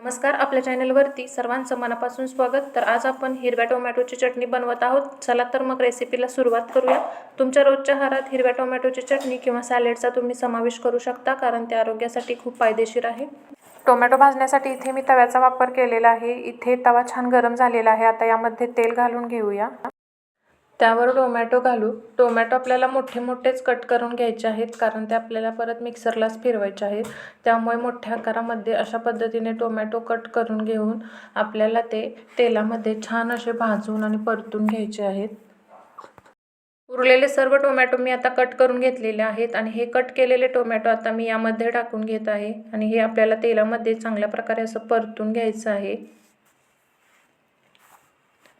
नमस्कार, आपल्या चॅनलवरती सर्वांचं मनापासून स्वागत। तर आज आपण हिरव्या टोमॅटोची चटणी बनवत आहोत। चला तर मग रेसिपीला सुरुवात करूया। तुमच्या रोजच्या आहारात हिरव्या टोमॅटोची चटणी किंवा सॅलडचा तुम्ही समावेश करू शकता, कारण ते आरोग्यासाठी खूप फायदेशीर आहे। टोमॅटो भाजण्यासाठी इथे मी तव्याचा वापर केलेला आहे। इथे तवा छान गरम झालेला आहे। आता यामध्ये तेल घालून घेऊया। त्यावर टोमॅटो घालू। टोमॅटो आपल्याला मोठे मोठेच कट करून घ्यायचे आहेत, कारण ते आपल्याला परत मिक्सरलाच फिरवायचे आहेत। त्यामुळे मोठ्या आकारामध्ये अशा पद्धतीने टोमॅटो कट करून घेऊन आपल्याला ते तेलामध्ये छान असे भाजून आणि परतून घ्यायचे आहेत। उरलेले सर्व टोमॅटो मी आता कट करून घेतलेले आहेत आणि हे कट केलेले टोमॅटो आता मी यामध्ये टाकून घेत आहे आणि हे आपल्याला तेलामध्ये चांगल्या प्रकारे असं परतून घ्यायचं आहे।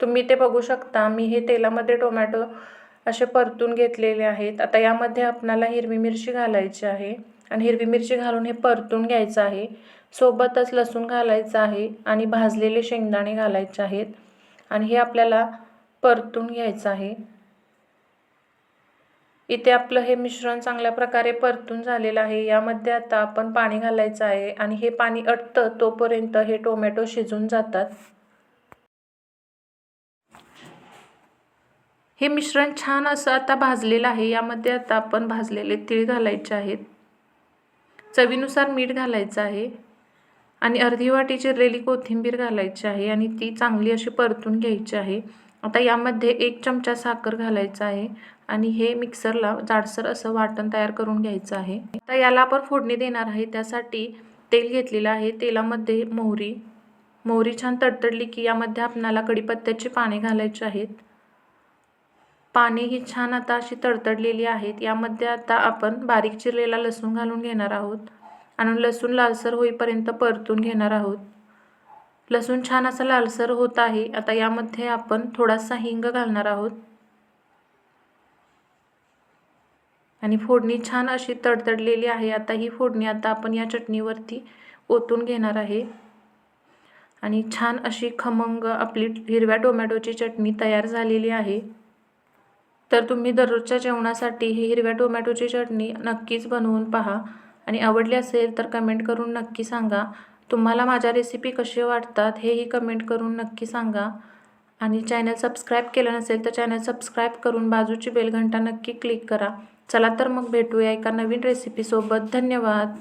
तुम्ही ते बघू शकता, मी हे तेलामध्ये टोमॅटो असे परतून घेतलेले आहेत। आता यामध्ये आपल्याला हिरवी मिरची घालायची आहे आणि हिरवी मिरची घालून हे परतून घ्यायचं आहे। सोबतच लसूण घालायचं आहे आणि भाजलेले शेंगदाणे घालायचे आहेत आणि हे आपल्याला परतून घ्यायचं आहे। इथे आपलं हे मिश्रण चांगल्या प्रकारे परतून झालेलं आहे। यामध्ये आता आपण पाणी घालायचं आहे आणि हे पाणी अटतं तोपर्यंत हे टोमॅटो शिजून जातात। हे मिश्रण छान असं आता भाजलेलं आहे। यामध्ये आता आपण भाजलेले तीळ घालायचे आहेत, चवीनुसार मीठ घालायचं आहे आणि अर्धी वाटी चिरलेली कोथिंबीर घालायची आहे आणि ती चांगली अशी परतून घ्यायची आहे। आता यामध्ये 1 चमचा साखर घालायचा आहे आणि हे मिक्सरला जाडसर असं वाटण तयार करून घ्यायचं आहे। आता याला आपण फोडणी देणार आहे, त्यासाठी तेल घेतलेलं आहे। तेलामध्ये मोहरी छान तडतडली की यामध्ये आपल्याला कढीपत्त्याची पाने घालायची आहेत। पाने ही छान आता अशी तडतडलेली आहेत। यामध्ये आता आपण बारीक चिरलेला लसूण घालून घेणार आहोत आणि लसूण लालसर होईपर्यंत परतून घेणार आहोत। लसूण छान असा लालसर होत आहे। आता यामध्ये आपण थोडासा हिंग घालणार आहोत आणि फोडणी छान अशी तडतडलेली आहे। आता ही फोडणी आता आपण या चटणीवरती ओतून घेणार आहे आणि छान अशी खमंग आपली हिरव्या टोमॅटोची चटणी तयार झालेली आहे। तर तुम्ही दररोजच्या जेवणासाठी ही हिरव्या टोमॅटोची चटणी नक्कीच बनवून पहा आणि आवडली असेल तर कमेंट करून नक्की सांगा। तुम्हाला माझ्या रेसिपी कशी वाटतात हेही कमेंट करून नक्की सांगा आणि चॅनल सबस्क्राईब केलं नसेल तर चॅनल सबस्क्राईब करून बाजूची बेल घंटा नक्की क्लिक करा। चला तर मग भेटूया एका नवीन रेसिपीसोबत। धन्यवाद।